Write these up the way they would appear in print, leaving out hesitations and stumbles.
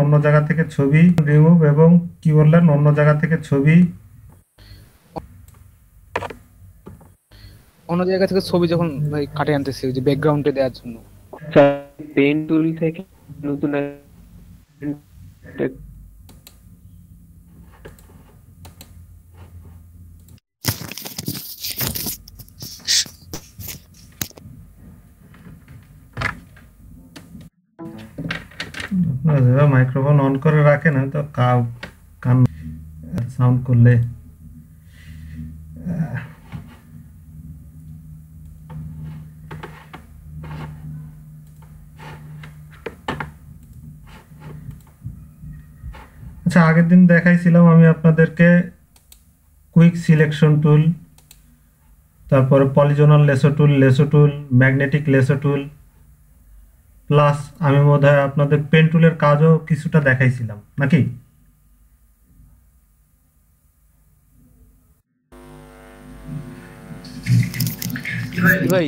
অন্য জায়গা থেকে ছবি রিমুভ এবং কি বললেন অন্য জায়গা থেকে ছবি অন্য জায়গা থেকে ছবি যখন ভাই কাটে আনতেছি ওই যে ব্যাকগ্রাউন্ডে দেওয়ার জন্য। আচ্ছা, পেন টুল থেকে নতুন একটা আপনারা মাইক্রোফোন অন করে রাখেন তো কান সাউন্ড করলে আচ্ছা আগের দিন দেখাইছিলাম আমি আপনাদেরকে কুইক সিলেকশন টুল, তারপরে পলিজনাল লেসো টুল, ম্যাগনেটিক লেসো টুল, প্লাস আমি বোধহয় আপনাদের পেন টুলের কাজও কিছুটা দেখাইছিলাম নাকি? ভাই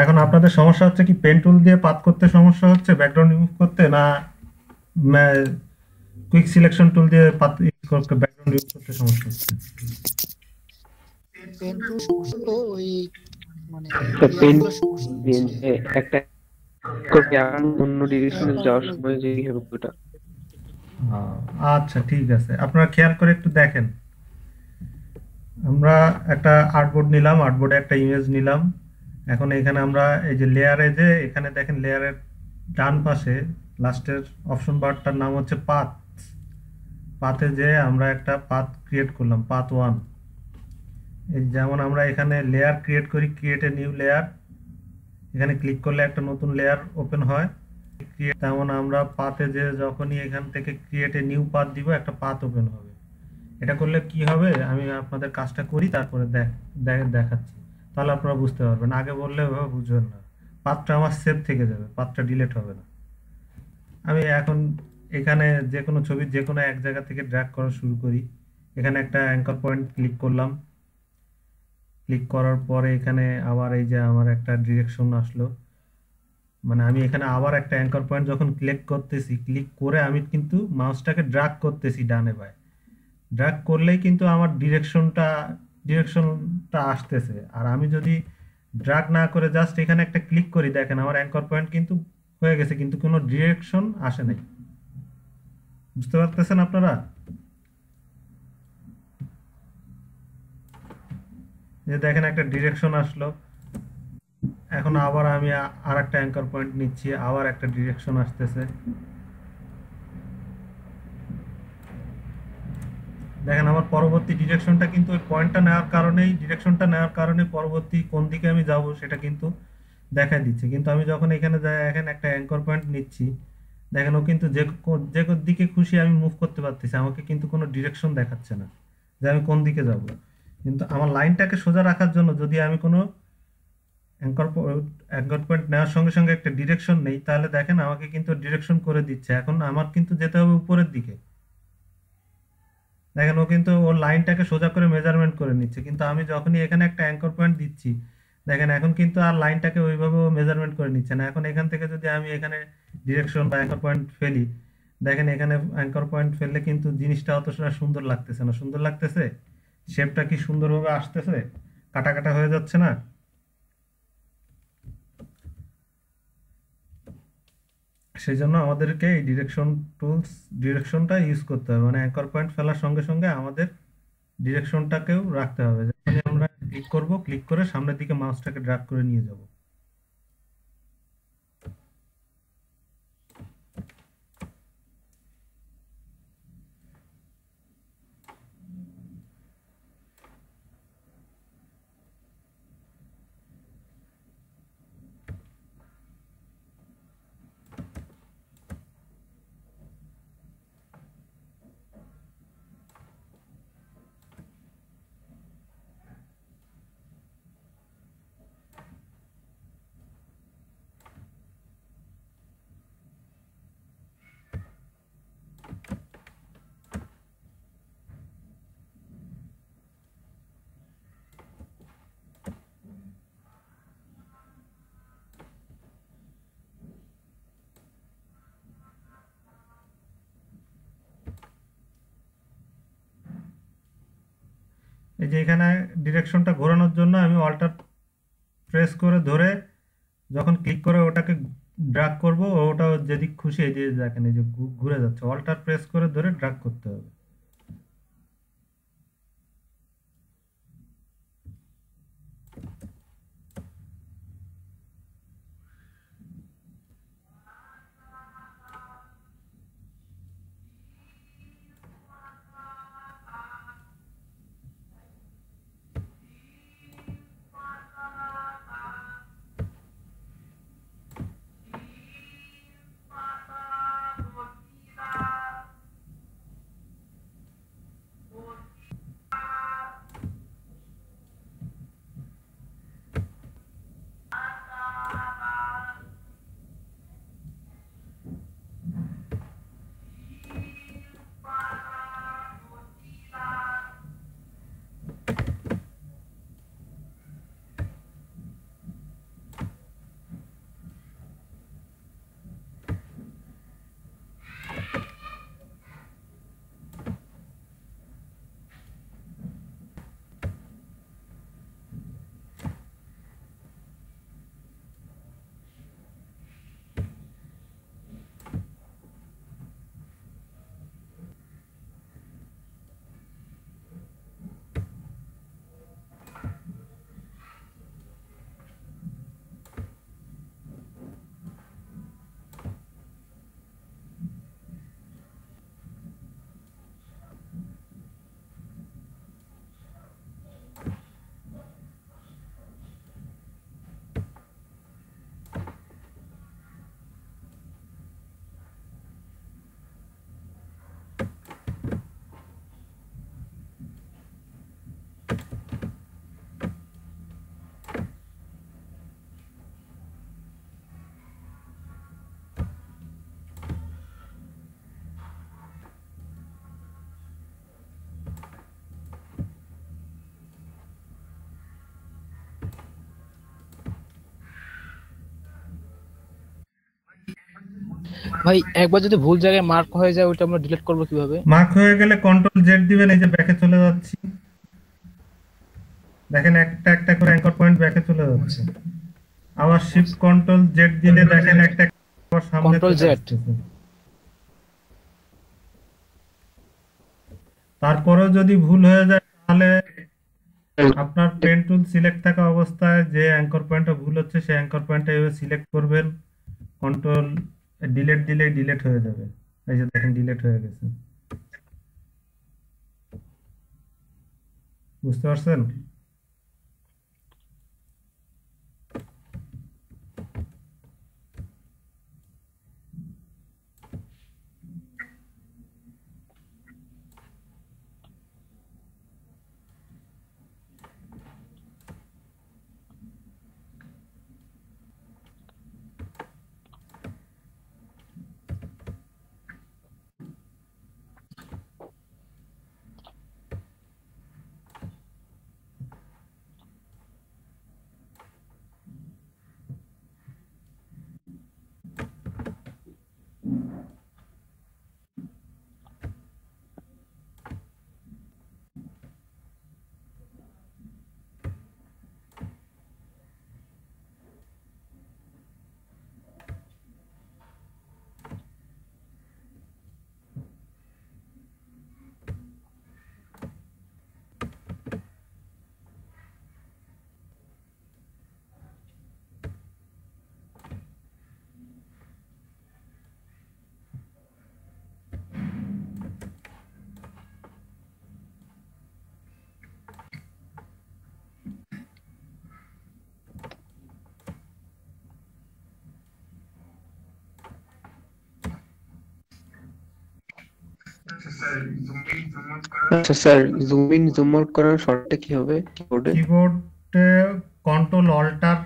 এখন আপনাদের সমস্যা হচ্ছে কি পেন টুল দিয়ে পাত করতে সমস্যা হচ্ছে ব্যাকগ্রাউন্ড রিমুভ করতে, না কুইক সিলেকশন টুল দিয়ে পাত করতে ব্যাকগ্রাউন্ড রিমুভ করতে সমস্যা হচ্ছে? পেন টুল সমস্যা তো ওই মানে পেন সমস্যা একটা করে অন্য ডিরেকশনে যাওয়ার সময় যে হবে ওটা। আচ্ছা ঠিক আছে, আপনারা খেয়াল করে একটু দেখেন। আমরা একটা আর্টবোর্ড নিলাম, আর্টবোর্ডে একটা ইমেজ নিলাম। এখন এখানে আমরা এই যে লেয়ারে, যে এখানে দেখেন লেয়ারের ডান পাশে লাস্টের অপশন বারটার নাম হচ্ছে পাথ। পাথে যে আমরা একটা পাথ ক্রিয়েট করলাম, পাথ 1। এই যেমন আমরা এখানে লেয়ার ক্রিয়েট করি, ক্রিয়েট এ নিউ লেয়ার, এখানে ক্লিক করলে একটা নতুন লেয়ার ওপেন হয়। তেমন আমরা পাথে যে যখনই এখান থেকে ক্রিয়েট এ নিউ পাথ দিব, একটা পাথ ওপেন হবে। এটা করলে কি হবে আমি আপনাদের কাজটা করি তারপরে দেখাচ্ছি, তাহলে আপনারা বুঝতে পারবেন। আগে বললে ওভাবে বুঝবেন না। পাথটা আমার সেভ থেকে যাবে, পাথটা ডিলিট হবে না। আমি এখন এখানে যে কোনো ছবির যে কোনো এক জায়গা থেকে ড্র্যাগ করা শুরু করি। এখানে একটা অ্যাঙ্কর পয়েন্ট ক্লিক করলাম, ক্লিক করার পরে এখানে আবার এই যে আমার একটা ডিরেকশন আসলো, মানে আমি এখানে আবার একটা অ্যাঙ্কর পয়েন্ট যখন ক্লিক করতেছি, ক্লিক করে আমি কিন্তু মাউসটাকে ড্র্যাগ করতেছি ডানে বায়ে। ড্র্যাগ করলেই কিন্তু আমার ডিরেকশনটা আসতেছে। আর আমি যদি ড্র্যাগ না করে জাস্ট এখানে একটা ক্লিক করি, দেখেন আমার অ্যাঙ্কর পয়েন্ট কিন্তু হয়ে গেছে, কিন্তু কোনো ডিরেকশন আসে নাই। বুঝতে পারতেছেন আপনারা? যে দেখেন একটা ডিরেকশন আসলো। এখন আবার আমি আর একটা অ্যাঙ্কর পয়েন্ট নিচ্ছি, আবার একটা ডিরেকশন আসতেছে। দেখেন আমার পরবর্তী ডিরেকশনটা কিন্তু ওই পয়েন্টটা নেওয়ার কারণেই, ডিরেকশনটা নেওয়ার কারণে পরবর্তী কোন দিকে আমি যাব সেটা কিন্তু দেখাই দিচ্ছে। কিন্তু আমি যখন এখানে যাই, এখানে একটা অ্যাঙ্কর পয়েন্ট নিচ্ছি, দেখেন ও কিন্তু যে দিকে খুশি আমি মুভ করতে পারতেছি, আমাকে কিন্তু কোনো ডিরেকশন দেখাচ্ছে না যে আমি কোন দিকে যাব। কিন্তু আমার লাইনটাকে সোজা রাখার জন্য যদি আমি কোনো অ্যাঙ্কর অ্যাঙ্কর পয়েন্ট নেওয়ার সঙ্গে সঙ্গে একটা ডিরেকশন নেই, তাহলে দেখেন আমাকে কিন্তু ডিরেকশন করে দিচ্ছে। এখন আমার কিন্তু যেতে হবে উপরের দিকে। দেখেন ও কিন্তু ওর লাইনটাকে সোজা করে মেজারমেন্ট করে নিচ্ছে, কিন্তু আমি যখনই এখানে একটা অ্যাঙ্কর পয়েন্ট দিচ্ছি, দেখেন এখন কিন্তু আর লাইনটাকে ওইভাবে মেজারমেন্ট করে নিচ্ছে না। এখন এখান থেকে যদি আমি এখানে ডিরেকশন বা অ্যাঙ্কর পয়েন্ট ফেলি, দেখেন এখানে অ্যাঙ্কর পয়েন্ট ফেললে কিন্তু জিনিসটা অতটা সুন্দর লাগতেছে না। সুন্দর লাগতেছে? শেপটা কি সুন্দরভাবে আসতেছে? কাটা কাটা হয়ে যাচ্ছে না? সেই জন্য আমাদেরকে এই ডিরেকশনটা ইউজ করতে হবে। মানে অ্যাঙ্কর পয়েন্ট ফেলার সঙ্গে সঙ্গে আমাদের ডিরেকশনটাকেও রাখতে হবে। যখনই আমরা ক্লিক করব, ক্লিক করে সামনের দিকে মাউসটাকে ড্র্যাগ করে নিয়ে যাব। এই যে এখানে ডিরেকশনটা ঘোরানোর জন্য আমি অল্টার প্রেস করে ধরে যখন ক্লিক করে ওটাকে ড্র্যাগ করব, ওটা যেদিক খুশি এই যে দেখেন এই যে ঘুরে যাচ্ছে, অল্টার প্রেস করে ধরে ড্র্যাগ করতে হবে। ভাই একবার যদি ভুল জায়গায় মার্ক হয়ে যায় ওটা আমরা ডিলিট করবো কিভাবে? মার্ক হয়ে গেলে কন্ট্রোল জেড দিবেন, এই যে ব্যাকে চলে যাচ্ছি, দেখেন একটা একটা করে অ্যাঙ্কর পয়েন্ট ব্যাকে চলে যাচ্ছে। আবার শিফট কন্ট্রোল জেড দিলে দেখেন একটা আবার সামনে কন্ট্রোল চলে জেড। আসতেছে। তারপরেও যদি ভুল হয়ে যায় তাহলে আপনার পেন টুল সিলেক্ট থাকা অবস্থায় যে অ্যাঙ্কর পয়েন্টটা ভুল হচ্ছে সেই অ্যাঙ্কর পয়েন্টটা এভাবে সিলেক্ট করবেন, কন্ট্রোল ডিলেট দিলেই ডিলেট হয়ে যাবে। এই যে দেখেন ডিলেট হয়ে গেছে, বুঝতে পারছেন? আচ্ছা sir, zoom in zoom out করার শর্টটা কি হবে কিবোর্ডে? কিবোর্ডে কন্ট্রোল অল্টার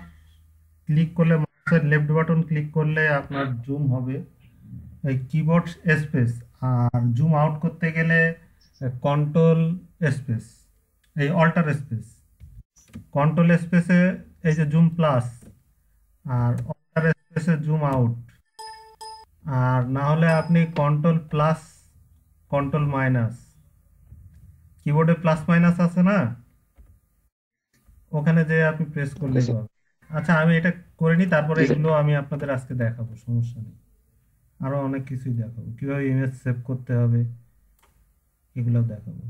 ক্লিক করলে, মাউসের লেফট বাটন ক্লিক করলে আপনার জুম হবে এই কিবোর্ড স্পেস, আর জুম আউট করতে গেলে কন্ট্রোল স্পেস, এই অল্টার স্পেস, কন্ট্রোল স্পেসে এই যে জুম প্লাস, আর অল্টার স্পেসে জুম আউট, আর না হলে আপনি কন্ট্রোল প্লাস কন্ট্রোল মাইনাস, কিবোর্ডে প্লাস মাইনাস আছে না, ওখানে যে আপনি প্রেস করলেই আচ্ছা, পাবেন। আচ্ছা, আমি এটা করে নিই, তারপরে জি স্যার। এগুলো আমি আপনাদের আজকে দেখাবো, সমস্যা নেই। আরো অনেক কিছুই দেখাবো, কিভাবে ইমেজ সেভ করতে হবে এগুলো দেখাবো।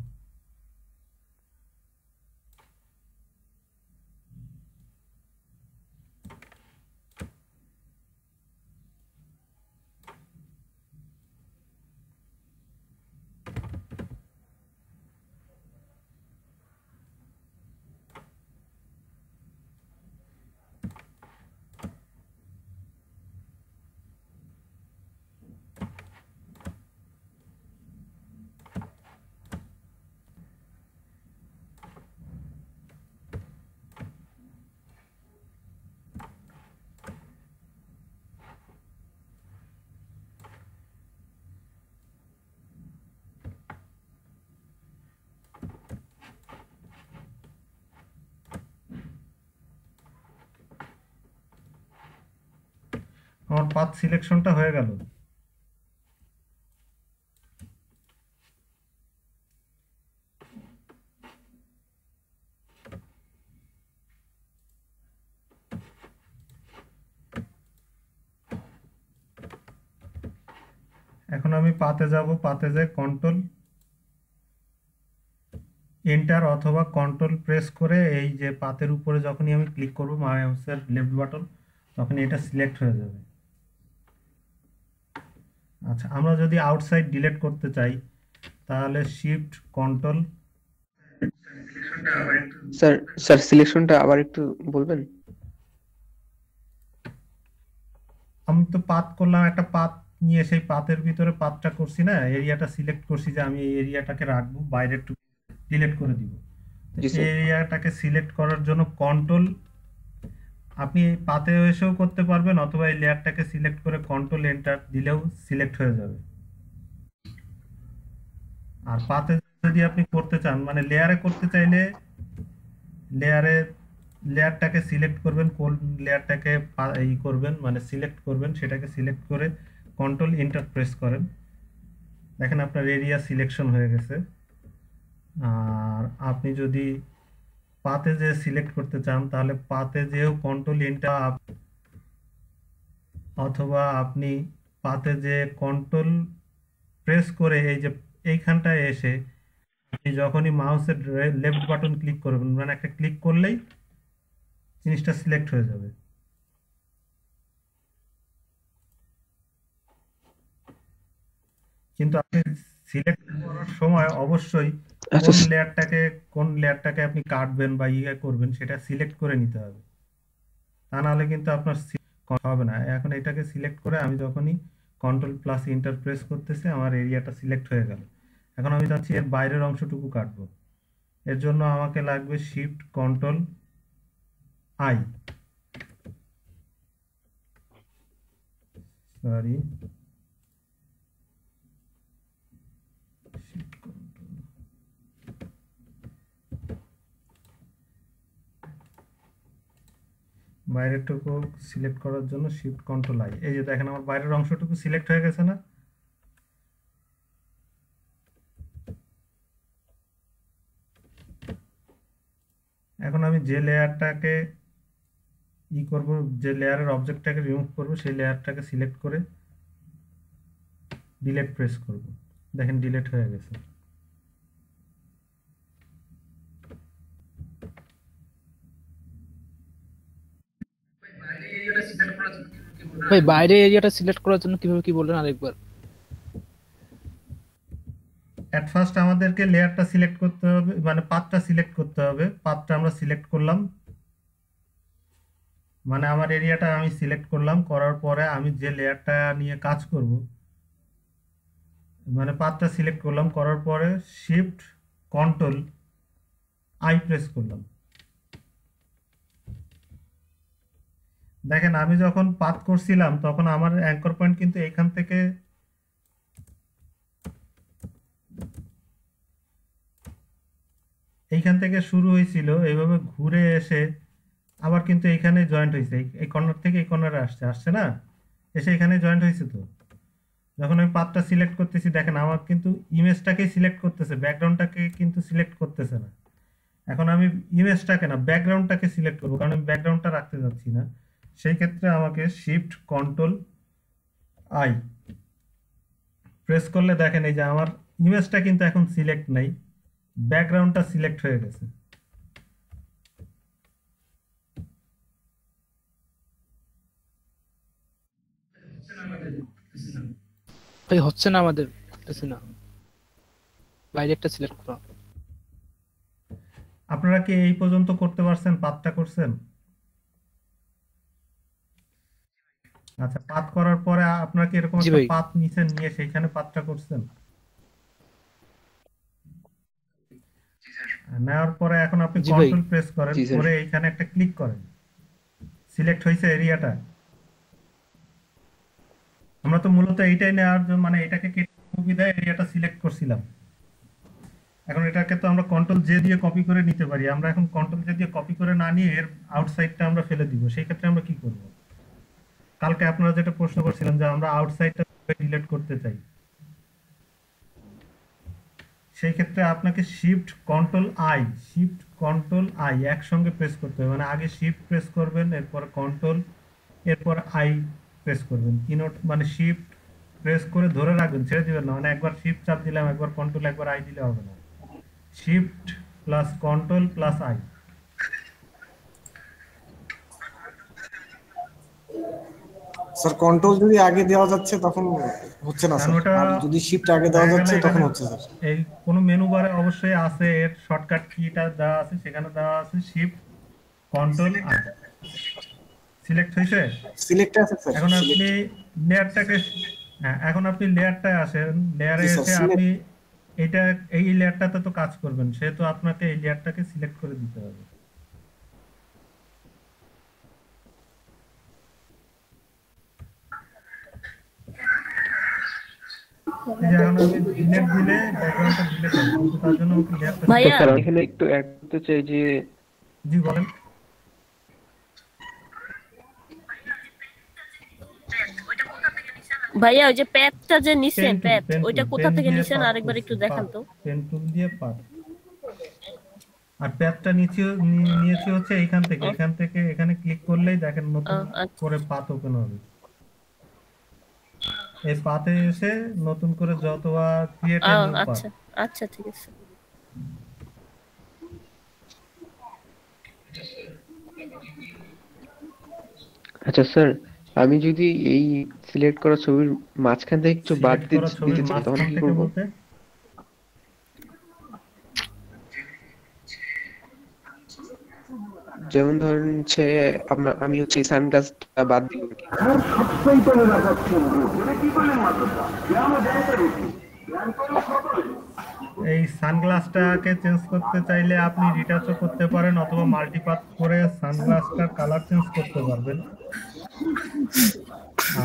আমার পাথ সিলেকশনটা হয়ে গেল। এখন আমি পাতে যাব, পাতে যে কন্ট্রোল এন্টার অথবা কন্ট্রোল প্রেস করে এই যে পাতের উপরে যখনই আমি ক্লিক করব মাউসের লেফট বাটন, তখন এটা সিলেক্ট হয়ে যাবে। আচ্ছা, আমরা যদি আউটসাইড ডিলিট করতে চাই তাহলে শিফট কন্ট্রোল। স্যার, স্যার সিলেকশনটা আবার একটু বলবেন? আমি তো পাত করলাম, একটা পাত নিয়ে সেই পাতের ভিতরে পাতটা করছি না, এরিয়াটা সিলেক্ট করছি যে আমি এই এরিয়াটাকে রাখবো, বাইরে একটু ডিলিট করে দিব। জি এই স্যার। এরিয়াটাকে সিলেক্ট করার জন্য কন্ট্রোল, আপনি পাতে এসেও করতে পারবেন অথবা এই লেয়ারটাকে সিলেক্ট করে কন্ট্রোল এন্টার দিলেও সিলেক্ট হয়ে যাবে। আর পাতে যদি আপনি করতে চান, মানে লেয়ারে করতে চাইলে লেয়ারে লেয়ারটাকে সিলেক্ট করবেন, কোন লেয়ারটাকে ই করবেন মানে সিলেক্ট করবেন, সেটাকে সিলেক্ট করে কন্ট্রোল এন্টার প্রেস করেন, দেখেন আপনার এরিয়া সিলেকশন হয়ে গেছে। আর আপনি যদি পাতে যে সিলেক্ট করতে চান তাহলে পাতে যেও কন্ট্রোল এন্টার, অথবা আপনি পাতে যে কন্ট্রোল প্রেস করে এই যে এইখানটায় এসে আপনি যখনই মাউসের লেফট বাটন ক্লিক করবেন, মানে একটা ক্লিক করলেই জিনিসটা সিলেক্ট হয়ে যাবে। কিন্তু আপনি সিলেক্ট করার সময় অবশ্যই আচ্ছা কোন লেয়ারটাকে আপনি কাটবেন বা ইয়ে করবেন সেটা সিলেক্ট করে নিতে হবে, তা নাহলে কিন্তু আপনার হবে না। এখন এটাকে সিলেক্ট করে আমি যখনই কন্ট্রোল প্লাস ইন্টার প্রেস করতেছি আমার এরিয়াটা সিলেক্ট হয়ে গেল। এখন আমি চাচ্ছি এর বাইরের অংশটুকু কাটবো, এর জন্য আমাকে লাগবে শিফট কন্ট্রোল আই, সরি, বাইরেরটুকু সিলেক্ট করার জন্য শিফট কন্ট্রোল আই। এই যে দেখেন আমার বাইরের অংশটুকু সিলেক্ট হয়ে গেছে না? এখন আমি যে লেয়ারটাকে ই করব, যে লেয়ারের অবজেক্টটাকে রিমুভ করব, সেই লেয়ারটাকে সিলেক্ট করে ডিলিট প্রেস করব, দেখেন ডিলিট হয়ে গেছে। ভাই বাইরে এরিয়াটা সিলেক্ট করার জন্য কিভাবে কি বললেন আরেকবার? অ্যাট ফার্স্ট আমাদেরকে লেয়ারটা সিলেক্ট করতে হবে, মানে পাথটা সিলেক্ট করতে হবে। পাথটা আমরা সিলেক্ট করলাম, মানে আমার এরিয়াটা আমি সিলেক্ট করলাম, করার পরে আমি যে লেয়ারটা নিয়ে কাজ করব, মানে পাথটা সিলেক্ট করলাম, করার পরে শিফট কন্ট্রোল আই প্রেস করলাম। দেখেন আমি যখন পাথ করছিলাম তখন আমার অ্যাঙ্কর পয়েন্ট কিন্তু এইখান থেকে শুরু হয়েছিল, এইভাবে ঘুরে এসে আবার কিন্তু এইখানে জয়েন্ট হয়েছে, এই কর্নার থেকে এই কর্নারে আসছে, আসছে না? এসে এখানে জয়েন্ট হয়েছে। তো যখন আমি পাথটা সিলেক্ট করতেছি দেখেন আমার কিন্তু ইমেজটাকেই সিলেক্ট করতেছে, ব্যাকগ্রাউন্ডটাকে কিন্তু সিলেক্ট করতেছে না। এখন আমি ইমেজটাকে না, ব্যাকগ্রাউন্ডটাকে সিলেক্ট করবো, কারণ আমি ব্যাকগ্রাউন্ডটা রাখতে যাচ্ছি না। সেই ক্ষেত্রে আমাকে শিফট কন্ট্রোল আই প্রেস করলে দেখেন এই যে আমার ইমেজটা কিন্তু এখন সিলেক্ট নাই, ব্যাকগ্রাউন্ডটা সিলেক্ট হয়ে গেছে। ভাই হচ্ছে না, আমাদের করতেছে না, বাইরে একটা সিলেক্ট করো। আপনারা কি এই পর্যন্ত করতে পারছেন? পাতটা করছেন? আচ্ছা, পাত করার পরে আপনারা কি এরকম জি একটা ভাই। পাত নিচে নিয়ে সেইখানে পাতটা করছেন? নেওয়ার পরে এখন আপনি জি ভাই। কন্ট্রোল প্রেস করেন, জি স্যার। করে এইখানে একটা ক্লিক করেন। সিলেক্ট হয়েছে এরিয়াটা। আমরা তো মূলত এইটাই নেওয়ার জন্য, মানে এটাকে কেটে সুবিধায় এরিয়াটা সিলেক্ট করছিলাম। এখন এটাকে তো আমরা কন্ট্রোল জে দিয়ে কপি করে নিতে পারি। আমরা এখন কন্ট্রোল জে দিয়ে কপি করে না নিয়ে এর আউটসাইডটা আমরা ফেলে দিব। সেই ক্ষেত্রে আমরা কি করব? কালকে আপনারা যেটা প্রশ্ন করছিলেন যে আমরা আউটসাইডটা ডিলিট করতে চাই, সেই ক্ষেত্রে আপনাকে শিফট কন্ট্রোল আই একসঙ্গে প্রেস করতে হবে। মানে আগে শিফট প্রেস করবেন, এরপর কন্ট্রোল, এরপর আই প্রেস করবেন। কিনোট মানে শিফট প্রেস করে ধরে রাখবেন, ছেড়ে দিবেন না। মানে একবার শিফট চাপ দিলাম, একবার কন্ট্রোল, একবার আই দিলে হবে না। Shift plus control plus I. Sir control যদি আগে দেওয়া যাচ্ছে তখন হচ্ছে না কারণ স্যার, ওটা আর যদি শিফট আগে দেওয়া দেখা গেল যাচ্ছে তখন এখানে হচ্ছে স্যার। এই কোনো মেনু বারে অবশ্যই আছে, এর শর্টকাট কিটা দেওয়া আছে, সেখানে দেওয়া আছে শিফট কন্ট্রোল আই। সিলেক্ট হয়েছে? সিলেক্ট আছে স্যার, এখন আপনি সিলেক্ট। লেয়ারটাকে, হ্যাঁ এখন আপনি লেয়ারটায় আসেন, লেয়ারে জি স্যার, এসে আপনি সিলেক্ট। এটা, এই লেয়ারটাতে তো কাজ করবেন, সেহেতু আপনাকে এই লেয়ারটাকে সিলেক্ট করে দিতে হবে। এই যে এখন আমি ডিলেট দিলে ব্যাকগ্রাউন্ডটা ডিলেট হবে, কিন্তু তার জন্য আমাকে লেয়ারটা তো ভাইয়া স্যার আমি এখানে একটু অ্যাড করতে চাই যে জি বলেন। ভাইয়া ওই যে প্যাপটা যে নিছেন, প্যাপ পেন ওইটা টুল, কোথা পেন থেকে দিয়ে নিছেন পাত আরেকবার করছি, একটু দেখান পাত, তো। পেন টুল দিয়ে পাত। আর প্যাডটা নিয়েছি হচ্ছে এইখান থেকে, ও, এখান থেকে এখানে ক্লিক করলেই দেখেন নতুন আচ্ছা করে পাত ওপেন হবে। এই পাতে এসে নতুন করে যতবার ক্রিয়েট এ নিউ পাত। আচ্ছা আচ্ছা ঠিক আছে। আচ্ছা স্যার, আমি যদি এই সিলেক্ট করা ছবির মাঝখান থেকে একটু বাদ সিলেক্ট করা ছবির দিতে চাই তখন মাঝখান কি থেকে করব? বলতে যেমন ধরেন হচ্ছে আমি হচ্ছে সানগ্লাসটা বাদ দিব আর কি। এই সানগ্লাসটাকে চেঞ্জ করতে চাইলে আপনি রিটাচও করতে পারেন, অথবা মাল্টিপাথ করে সানগ্লাসটার কালার চেঞ্জ করতে পারবেন।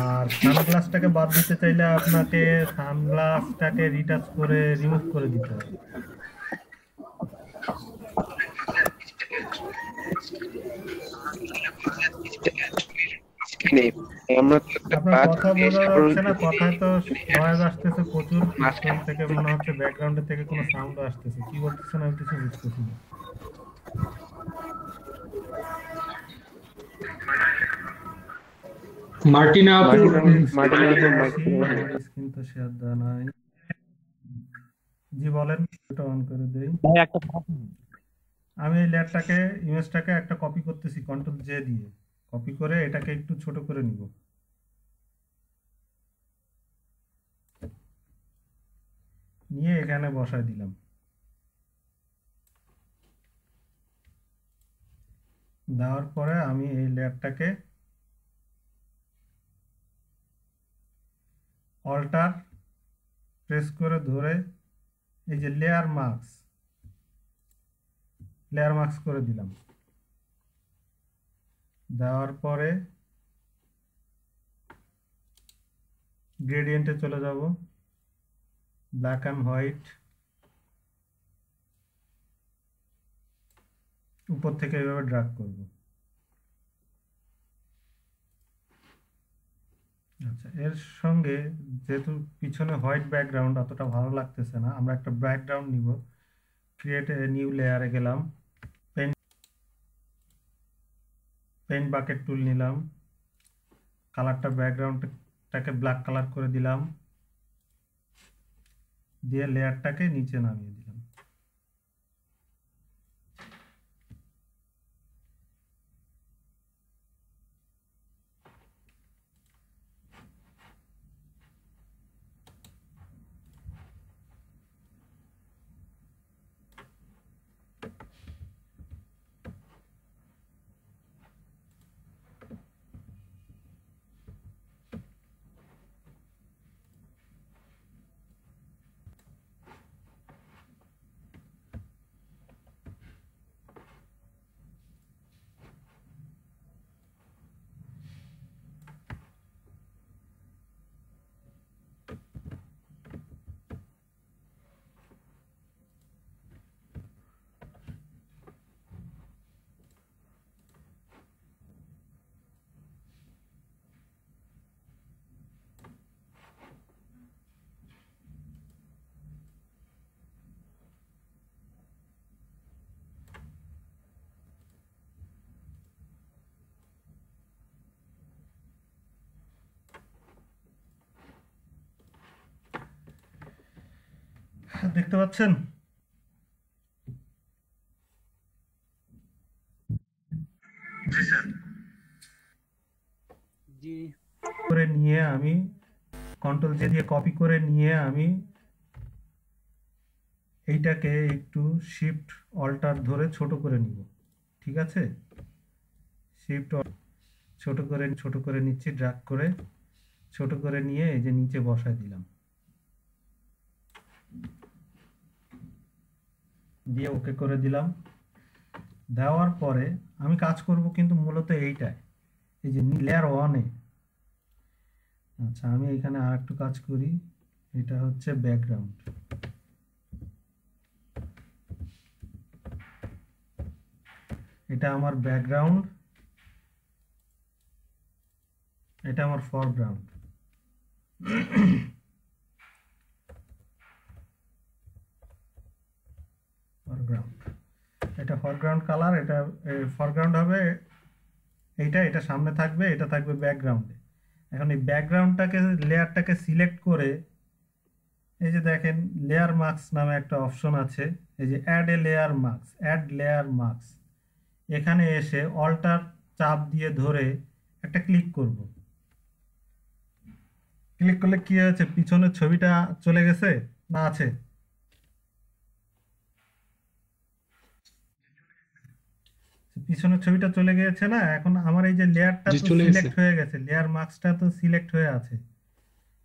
আর সানগ্লাসটাকে বাদ দিতে চাইলে আপনাকে সানগ্লাসটাকে রিটাচ করে রিমুভ করে দিতে হবে। এখানে আমরা তো একটা আপনার পাথ কথা বোঝা সাধারণ যাচ্ছে না, কথায় তো নয়েজ আসতেছে প্রচুর, পিছন মাঝখানে থেকে মনে হচ্ছে ব্যাকগ্রাউন্ডের থেকে কোনো সাউন্ড আসতেছে। কি বলতেছেন আমি কিছু বুঝতেছি না। মার্টিনা আপু, মার্টিনা স্ক্রিনে আপু আসি, মাইক্রোফোন। আমার স্ক্রিন তো শেয়ার দেওয়া নাই। জি বলেন, এটা অন করে দেই। ভাই একটা আমি এই লেয়ারটাকে, ইমেজটাকে একটা কপি করতেছি কন্ট্রোল জে দিয়ে। কপি করে এটাকে একটু ছোট করে নিব, নিয়ে এখানে বসায় দিলাম। দেওয়ার পরে আমি এই লেয়ারটাকে অল্টার প্রেস করে ধরে এই যে লেয়ার মার্কস করে দিলাম। দেওয়ার পরে গ্রেডিয়েন্টে চলে যাব, ব্ল্যাক অ্যান্ড হোয়াইট, উপর থেকে এইভাবে ড্র্যাগ করব। আচ্ছা, এর সঙ্গে যেহেতু পিছনে হোয়াইট ব্যাকগ্রাউন্ড অতটা ভালো লাগতেছে না, আমরা একটা ব্যাকগ্রাউন্ড নিব। ক্রিয়েট এ নিউ লেয়ারে গেলাম, পেইন্ট বাকেট টুল নিলাম, কালারটা ব্যাকগ্রাউন্ডটাকে ব্ল্যাক কালার করে দিলাম, দিয়ে লেয়ারটাকে নিচে নামিয়ে দিলাম। দেখতে পাচ্ছেন? জি স্যার। জি করে নিয়ে আমি কন্ট্রোল জে দিয়ে কপি করে নিয়ে আমি এইটাকে একটু শিফট অল্টার ধরে ছোট করে নিব। ঠিক আছে, শিফট ছোট করে নিচ্ছি, ড্র্যাগ করে ছোট করে নিয়ে এই যে নিচে বসায় দিলাম, দিয়ে ওকে করে দিলাম। দেওয়ার পরে আমি কাজ করব কিন্তু মূলত এইটাই, এই যে লেয়ার ওয়ানে। আচ্ছা, আমি এখানে আর একটু কাজ করি, এটা হচ্ছে ব্যাকগ্রাউন্ড। এটা আমার ব্যাকগ্রাউন্ড, এটা আমার ফরগ্রাউন্ড। ফরগ্রাউন্ড, এটা ফরগ্রাউন্ড কালার, এটা ফরগ্রাউন্ড হবে এইটা, এটা সামনে থাকবে, এটা থাকবে ব্যাকগ্রাউন্ডে। এখন এই ব্যাকগ্রাউন্ডটাকে লেয়ারটাকে সিলেক্ট করে এই যে দেখেন লেয়ার মার্কস নামে একটা অপশন আছে, এই যে add a layer marks, add layer marks. এখানে এসে অল্টার চাপ দিয়ে ধরে একটা ক্লিক করব। ক্লিক করলে কি হয়েছে, পিছনের ছবিটা চলে গেছে না আছে? পিছনের ছবিটা চলে গিয়েছে না? এখন আমার এই যে লেয়ারটা তো সিলেক্ট হয়ে গেছে, লেয়ার মার্কসটা তো সিলেক্ট হয়ে আছে।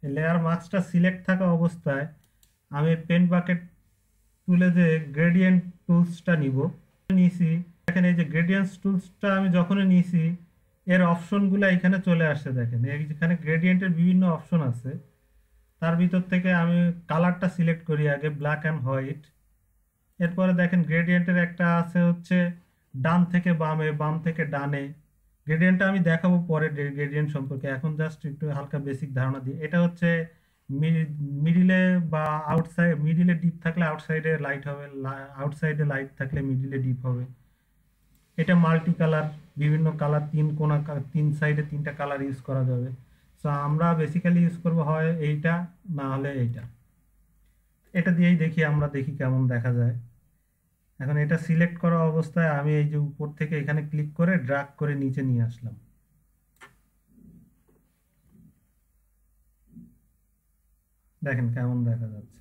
এই লেয়ার মার্কসটা সিলেক্ট থাকা অবস্থায় আমি পেন বাকেট টুলে যে গ্রেডিয়েন্ট টুলসটা নিয়েছি, দেখেন এই যে গ্রেডিয়েন্টস টুলসটা আমি যখনই নিয়েছি এর অপশনগুলো এখানে চলে আসছে। দেখেন এখানে গ্রেডিয়েন্টের বিভিন্ন অপশন আছে, তার ভিতর থেকে আমি কালারটা সিলেক্ট করি আগে, ব্ল্যাক অ্যান্ড হোয়াইট। এরপরে দেখেন গ্রেডিয়েন্টের একটা আছে হচ্ছে ডান থেকে বামে, বাম থেকে ডানে। গ্রেডিয়েন্টটা আমি দেখাবো পরে গ্রেডিয়েন্ট সম্পর্কে, এখন জাস্ট একটু হালকা বেসিক ধারণা দিই। এটা হচ্ছে মিডিলে বা আউটসাইড, মিডিলে ডিপ থাকলে আউটসাইডে লাইট হবে, আউটসাইডে লাইট থাকলে মিডিলে ডিপ হবে। এটা মাল্টি কালার, বিভিন্ন কালার, তিন সাইডে তিনটা কালার ইউজ করা যাবে। সো আমরা বেসিক্যালি ইউজ করব হয় এইটা, না হলে এইটা। এটা দিয়েই আমরা দেখি কেমন দেখা যায়। এখন এটা সিলেক্ট করা অবস্থায় আমি এই যে উপর থেকে এখানে ক্লিক করে ড্র্যাগ করে নিচে নিয়ে আসলাম। দেখেন কেমন দেখা যাচ্ছে।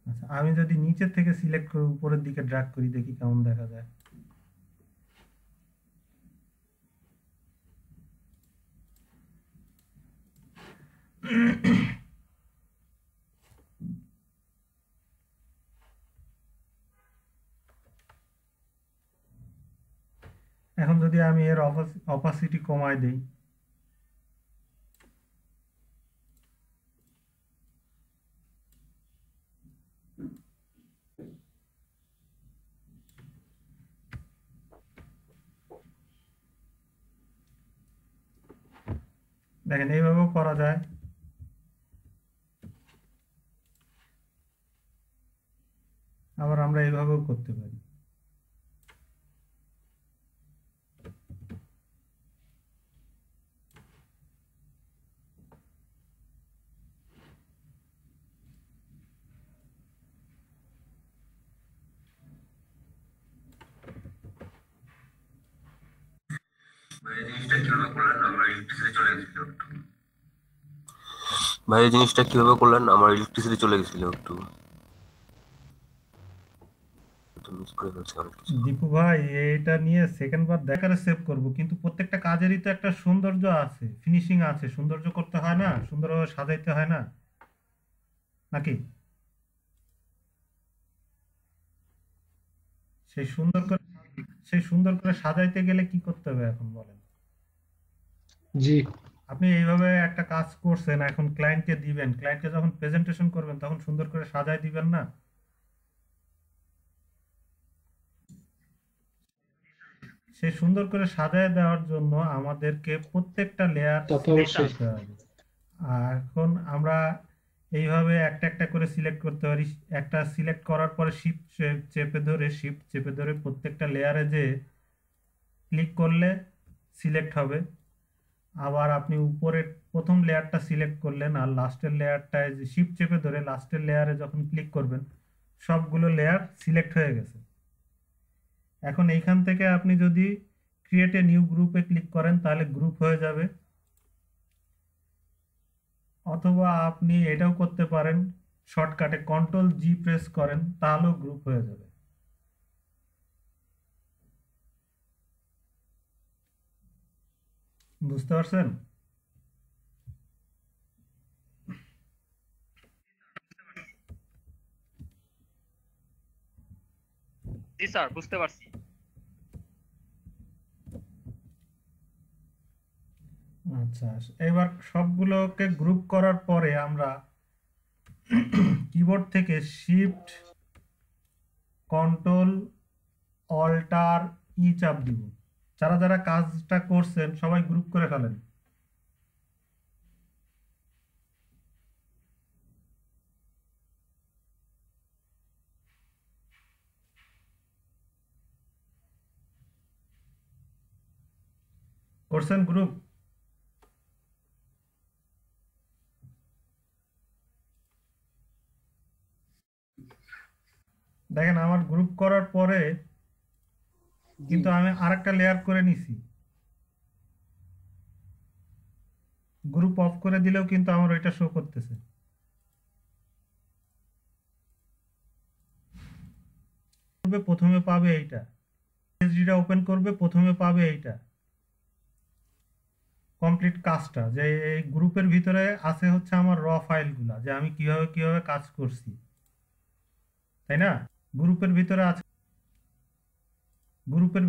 আচ্ছা, আমি যদি নিচের থেকে সিলেক্ট করে উপরের দিকে ড্র্যাগ করি, দেখি কেমন দেখা যায়। এখন যদি আমি এর অপাসিটি কমায় দেই, দেখেন এইভাবেও করা যায়। আবার আমরা এইভাবেও করতে পারি। ভাই এই জিনিসটা কিভাবে করলেন? আমার ইলেকট্রিসিটি চলে গেছিল একটু, মিস করে ফেলছি অনেক কিছু। দীপু ভাই, এটা নিয়ে সেকেন্ড বার দেখারে সেভ করব, কিন্তু প্রত্যেকটা কাজেরই তো একটা সৌন্দর্য আছে, ফিনিশিং আছে, সৌন্দর্য করতে হয় না, সুন্দরভাবে সাজাইতে হয় না নাকি? সেই সুন্দর করে সেই সুন্দর করে সাজাইতে গেলে কি করতে হবে এখন বলেন? জি আপনি এইভাবে একটা কাজ করছেন, এখন ক্লায়েন্টকে দিবেন, ক্লায়েন্টকে যখন প্রেজেন্টেশন করবেন তখন সুন্দর করে সাজাই দিবেন না? সেই সুন্দর করে সাজায় দেওয়ার জন্য আমাদেরকে প্রত্যেকটা লেয়ার তা তো সিলেক্ট অবশ্যই। করতে হবে। আর এখন আমরা এইভাবে একটা একটা করে সিলেক্ট করতে পারি। একটা সিলেক্ট করার পরে শিফট চেপে ধরে প্রত্যেকটা লেয়ারে যে ক্লিক করলে সিলেক্ট হবে। আবার আপনি উপরে প্রথম লেয়ারটা সিলেক্ট করলেন আর লাস্টের লেয়ারটায় যে শিফট চেপে ধরে লাস্টের লেয়ারে যখন ক্লিক করবেন সবগুলো লেয়ার সিলেক্ট হয়ে গেছে। এখন এইখান থেকে আপনি যদি ক্রিয়েট এ নিউ গ্রুপে ক্লিক করেন তাহলে গ্রুপ হয়ে যাবে, অথবা আপনি এটাও করতে পারেন, শর্টকাটে কন্ট্রোল জি প্রেস করেন তাহলেও গ্রুপ হয়ে যাবে। বুঝতে পারছেন? জি স্যার, বুঝতে পারছি। আচ্ছা, এবার সবগুলোকে গ্রুপ করার পরে আমরা কিবোর্ড থেকে শিফট কন্ট্রোল অল্টার ই চাপ দিব। যারা যারা কাজটা করছেন সবাই গ্রুপ করে ফেলেন। করছেন গ্রুপ? দেখেন আমার গ্রুপ করার পরে কিন্তু আমি আরেকটা লেয়ার করে নিছি। গ্রুপ অফ করে দিলেও কিন্তু আমার ওইটা শো করতেছে। প্রথমে পাবে এইটা, পিএইচডিটা ওপেন করবে প্রথমে পাবে এইটা কমপ্লিট কাজটা, যে এই গ্রুপের ভিতরে আছে হচ্ছে আমার র ফাইলগুলা, যে আমি কিভাবে কিভাবে কাজ করছি, তাই না? গ্রুপের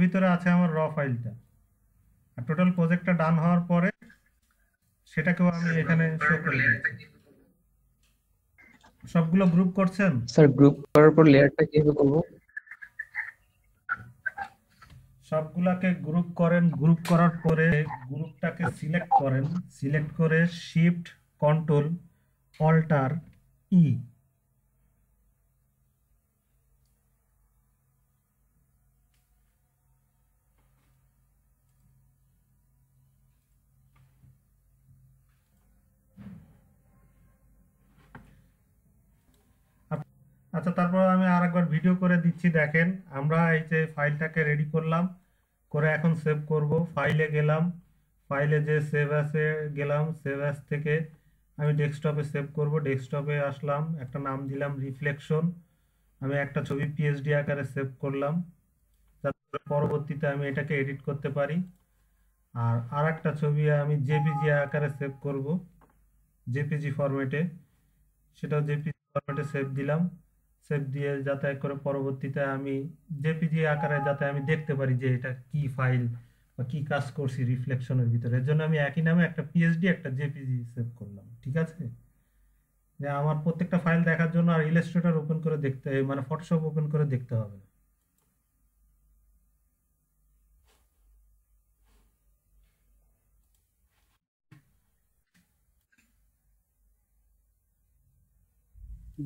ভিতরে আছে আমার র ফাইলটা। আর টোটাল প্রজেক্টটা ডান হওয়ার পরে সেটাকেও আমি এখানে শো করে দিচ্ছি। সবগুলো গ্রুপ করছেন? স্যার গ্রুপ করার পর লেয়ারটা কিভাবে করবো? সবগুলাকে গ্রুপ করেন, গ্রুপ করার পরে গ্রুপটাকে সিলেক্ট করেন, সিলেক্ট করে শিফট কন্ট্রোল অল্টার ই। আচ্ছা, তারপর আমি আরেকবার ভিডিও করে দিচ্ছি, দেখেন। আমরা এই যে ফাইলটাকে রেডি করলাম, করে এখন সেভ করব। ফাইলে গেলাম, ফাইলে যে সেভ অ্যাসে গেলাম, সেভ অ্যাস থেকে আমি ডেস্কটপে সেভ করব। ডেস্কটপে আসলাম, একটা নাম দিলাম রিফ্লেকশন। আমি একটা ছবি পিএইচডি আকারে সেভ করলাম, যাতে করে পরবর্তীতে আমি এটাকে এডিট করতে পারি। আর আরেকটা ছবি আমি জেপিজি আকারে সেভ করব, জেপিজি ফরম্যাটে। সেটাও জেপিজি ফরম্যাটে সেভ দিলাম। সেভ দিয়ে যাতে করে পরবর্তীতে আমি জেপিজি আকারে যাতে আমি দেখতে পারি যে এটা কি ফাইল বা কি কাজ করছি রিফ্লেকশনের ভিতরে। এর জন্য আমি একই নামে একটা পিএইচডি একটা জেপিজি সেভ করলাম। ঠিক আছে? যে আমার প্রত্যেকটা ফাইল দেখার জন্য আর ইলাস্ট্রেটর ওপেন করে দেখতে, মানে ফটোশপ ওপেন করে দেখতে হবে না।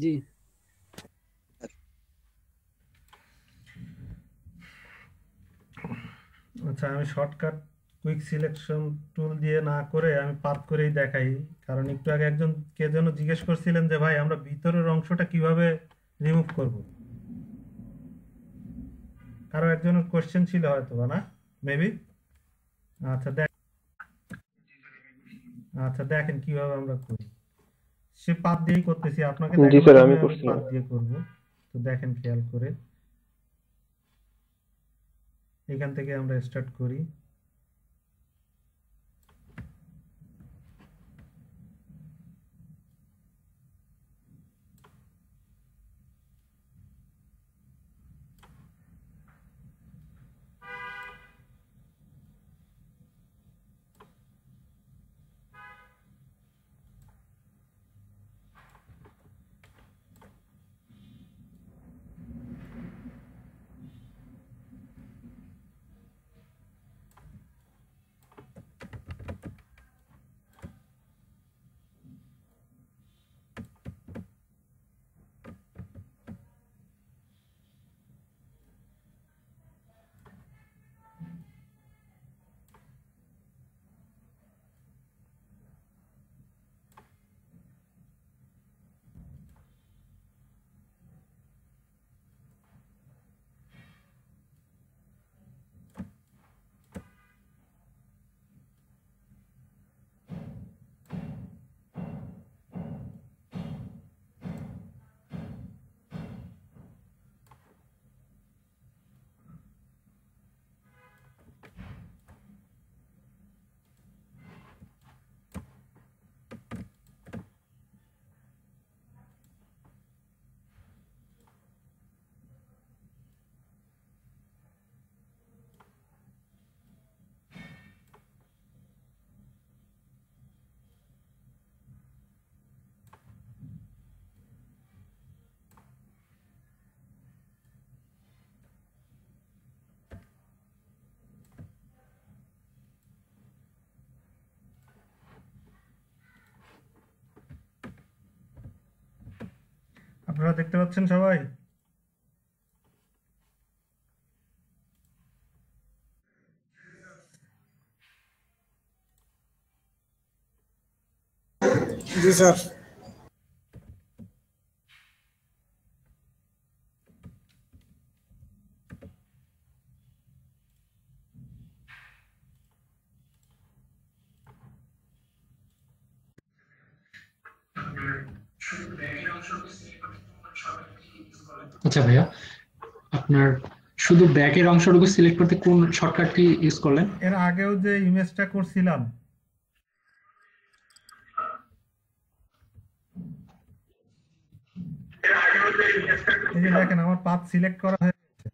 জি আচ্ছা, আমি শর্টকাট কুইক সিলেকশন টুল দিয়ে না করে আমি পাথ করেই দেখাই, কারণ একটু আগে একজন কে যেন জিজ্ঞেস করছিলেন যে ভাই আমরা ভিতরের অংশটা কিভাবে রিমুভ করব। কারো একজনের কোশ্চেন ছিল হয়তো বা, না? মেবি। আচ্ছা দেখ, আচ্ছা দেখেন কিভাবে আমরা করি। সে পাত দিয়েই করতেছি, আপনাকে জি দেখানোর স্যার, জন্য আমি আমি করছিলাম। পাত দিয়ে করব। তো দেখেন খেয়াল করে, এখান থেকে আমরা স্টার্ট করি। আপনারা দেখতে পাচ্ছেন সবাই? জি স্যার। আচ্ছা ভাইয়া, আপনার শুধু ব্যাকের অংশটুকু সিলেক্ট করতে কোন শর্টকাটটি ইউজ করলেন? এর আগেও যে ইমেজটা করছিলাম, এই যে দেখেন আমার পাথ সিলেক্ট করা হয়ে গেছে,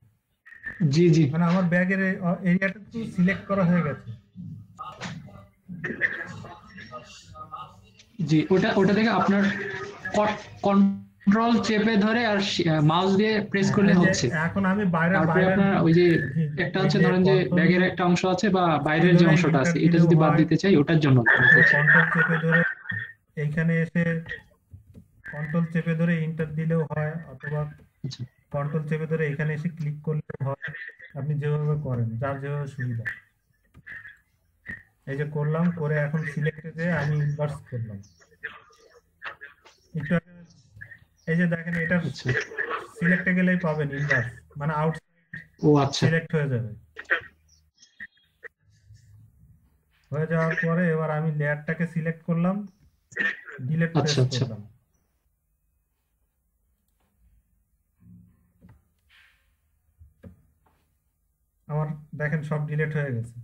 জি জি মানে আমার ব্যাগের এরিয়াটা সিলেক্ট করা হয়ে গেছে। জি, ওটা থেকে আপনার কন্ট্রোল চেপে ধরে আর মাউস দিয়ে প্রেস করলে এই যে হচ্ছে। এখন আমি বাইরে তারপরে বাইরের আপনার ওই যে জি, একটা এই হচ্ছে যে ধরেন যে কন্ট্রোল ব্যাগের একটা অংশ আছে বা বাইরের যে ধরে অংশটা ইন্টার আছে, এটা দিলেও যদি বাদ হয়, দিতে চাই ওটার জন্য কন্ট্রোল চেপে ধরে এইখানে এসে কন্ট্রোল চেপে ধরে ইন্টার দিলেও হয়, অথবা আচ্ছা কন্ট্রোল চেপে ধরে এখানে এসে ক্লিক করলেও হয়। আপনি যেভাবে করেন, যার যেভাবে সুবিধা। এই যে করলাম, করে এখন সিলেক্টে যে আমি ইনভার্স করলাম একটু আগে। এই যে দেখেন এটা আচ্ছা সিলেক্টে গেলেই পাবেন ইনভার্স, মানে আউটসাইড ও আচ্ছা সিলেক্ট হয়ে যাবে। হয়ে যাওয়ার পরে এবার আমি লেয়ারটাকে সিলেক্ট করলাম, ডিলিট প্রেস আচ্ছা আচ্ছা করলাম। আমার দেখেন সব ডিলিট হয়ে গেছে।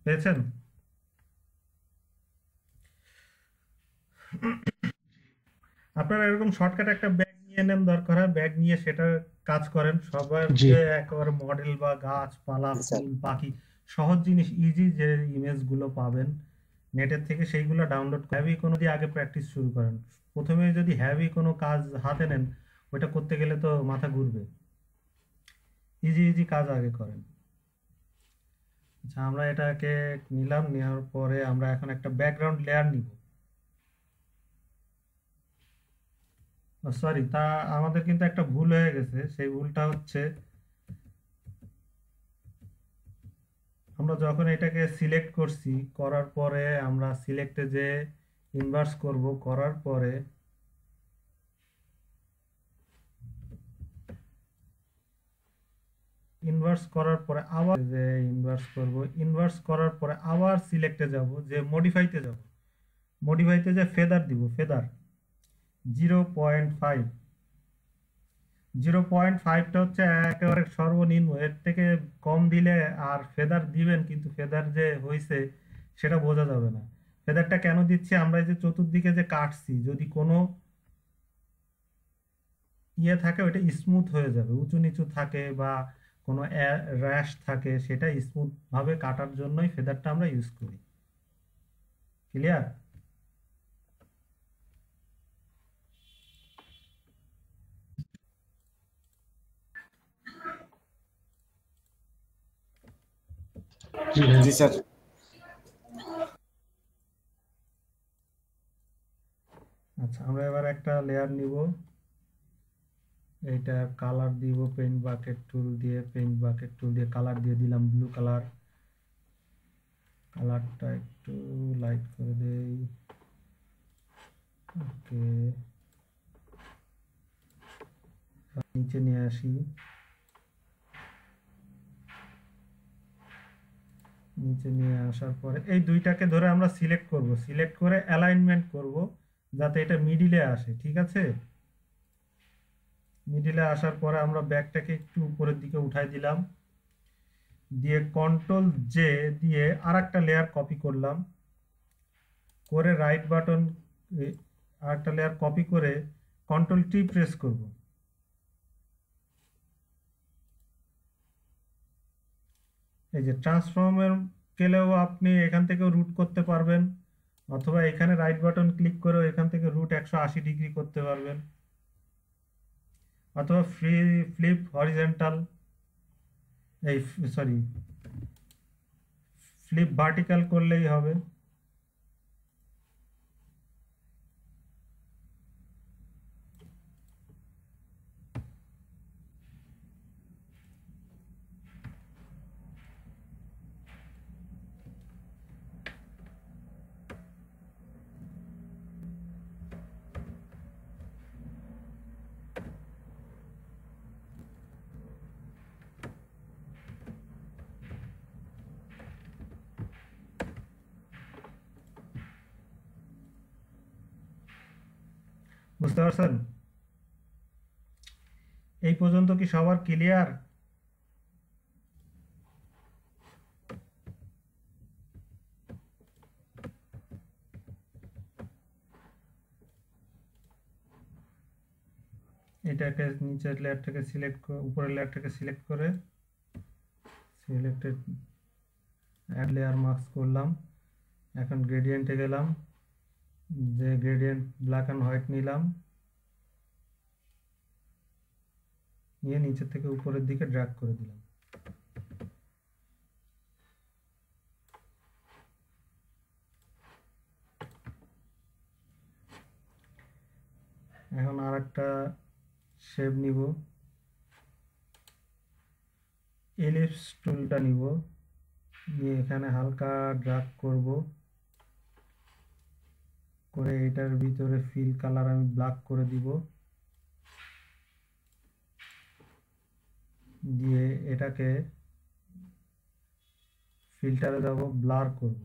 পেয়েছেন? আপনারা এরকম শর্টকাট একটা ব্যাগ নিয়ে নেন, দরকার হয় ব্যাগ নিয়ে সেটা কাজ করেন। সবার জি যে একেবারে মডেল বা গাছপালা ফুল পাখি সহজ জিনিস, ইজি যে ইমেজ গুলো পাবেন নেটের থেকে, সেইগুলো ডাউনলোড হ্যাভি কোনো দিয়ে আগে প্র্যাকটিস শুরু করেন। প্রথমে যদি হ্যাভি কোনো কাজ হাতে নেন, ওইটা করতে গেলে তো মাথা ঘুরবে। ইজি ইজি কাজ আগে করেন। আচ্ছা, আমরা এটাকে নিলাম, নেওয়ার পরে আমরা এখন একটা ব্যাকগ্রাউন্ড লেয়ার নিব। সরি, তা আমাদের কিন্তু একটা ভুল হয়ে গেছে। সেই ভুলটা হচ্ছে, আমরা যখন এটাকে সিলেক্ট করছি, করার পরে আমরা সিলেক্টে যে ইনভার্স করব, করার পরে আবার যে ইনভার্স করব, ইনভার্স করার পরে আবার সিলেক্টে যাব, যে মডিফাইতে যাব, মডিফাইতে যে ফেদার দিব, ফেদার 0.5, 0.5টা হচ্ছে একেবারে সর্বনিম্ন, এর থেকে কম দিলে আর ফেদার দিবেন কিন্তু ফেদার যে হয়েছে সেটা বোঝা যাবে না। ফেদারটা কেন দিচ্ছি, আমরা এই যে চতুর্দিকে যে কাটছি, যদি কোনো ইয়ে থাকে ওইটা স্মুথ হয়ে যাবে, উঁচু নিচু থাকে বা কোনো র্যাশ থাকে, সেটা স্মুথ ভাবে কাটার জন্যই ফেদারটা আমরা ইউজ করি। ক্লিয়ার? জি ভাইয়া। জি স্যার। আচ্ছা, আমরা এবার একটা লেয়ার নিব, এইটা কালার দিব, পেইন্ট বাকেট টুল দিয়ে কালার দিয়ে দিলাম ব্লু কালার। কালারটা একটু লাইট করে দেই। ওকে, নিচে নিয়ে আসি, নিচে নিয়ে আসার পরে এই দুইটাকে ধরে আমরা সিলেক্ট করব, সিলেক্ট করে অ্যালাইনমেন্ট করব যাতে এটা মিডিলে আসে। ঠিক আছে, মিডিলে আসার পরে আমরা ব্যাগটাকে একটু উপরের দিকে উঠাই দিলাম, দিয়ে কন্ট্রোল জে দিয়ে আরেকটা লেয়ার কপি করলাম, করে রাইট বাটন আরেকটা লেয়ার কপি করে কন্ট্রোল টি প্রেস করব। এই যে ট্রান্সফর্মের গেলেও আপনি এখান থেকে রুট করতে পারবেন, অথবা এখানে রাইট বাটন ক্লিক করে এখান থেকে রুট 180 ডিগ্রি করতে পারবেন, অথবা ফ্লিপ হরিজন্টাল, এই সরি ফ্লিপ ভার্টিক্যাল করলেই হবে। বুঝতে পারছেন? এই পর্যন্ত কি সবার ক্লিয়ার? এটাকে নিচের লেয়ারটাকে সিলেক্ট করে উপরের লেয়ারটাকে সিলেক্ট করে সিলেক্টেড অ্যাড লেয়ার মাস্ক করলাম। এখন গ্রেডিয়েন্টে গেলাম, যে গ্রেডিয়েন্ট ব্ল্যাক অ্যান্ড হোয়াইট নিলাম, নিয়ে নিচের থেকে উপরের দিকে ড্র্যাগ করে দিলাম। এখন আর একটা শেপ নিব, এলিপস টুলটা নিব, নিয়ে এখানে হালকা ড্র্যাগ করব, করে এটার ভিতরে ফিল কালার আমি ব্ল্যাক করে দিব, দিয়ে এটাকে ফিল্টারে যাব, ব্লার করব।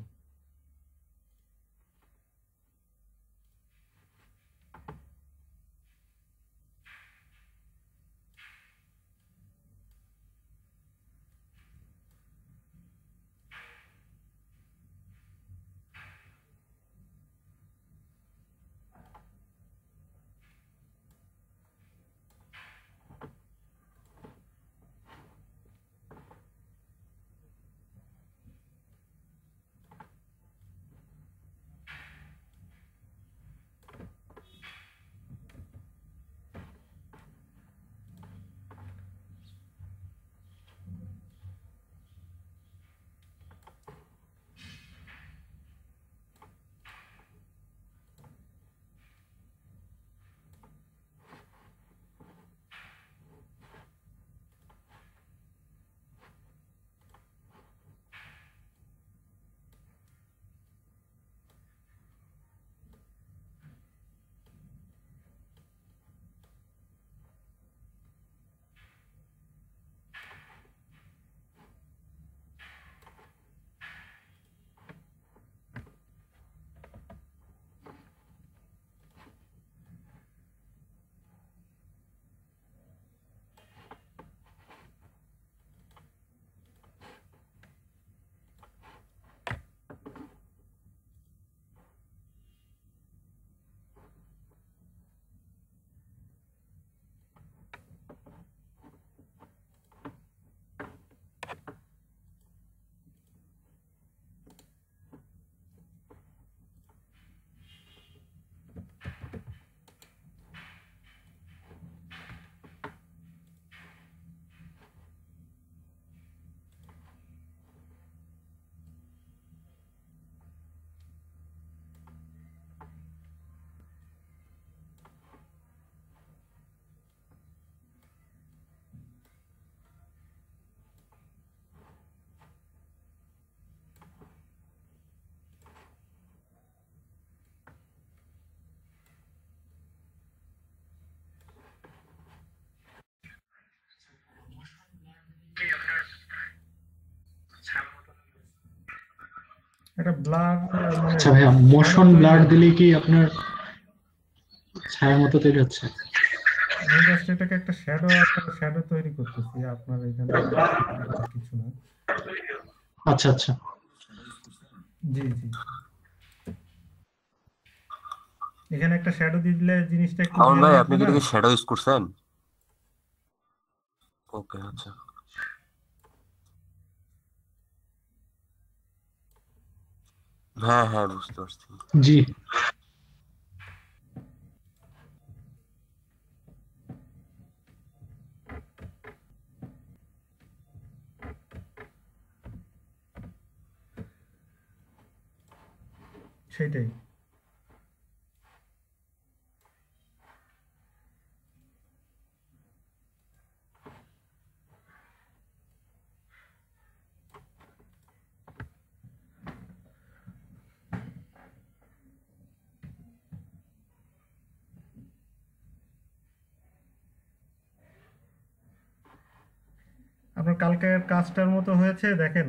একটা ব্লার মানে আচ্ছা ভাইয়া, মোশন শ্যাডো ব্লার তৈরি দিলে কি আপনার ছায়ার মতো তৈরি হচ্ছে? আমি জাস্ট এটাকে একটা শ্যাডো তৈরি করতেছি আপনার এখানে কিছু না। আচ্ছা আচ্ছা। জি জি, এখানে একটা শ্যাডো দিলে জিনিসটা একটু মামুন রিয়েল ভাই আপনি লাগবে কি না? এটাকে শ্যাডো ইউজ করছেন? ওকে আচ্ছা। হ্যাঁ হ্যাঁ বুঝতে পারছি। জি। সেটাই। আপনার কালকের কাজটার মতো হয়েছে দেখেন।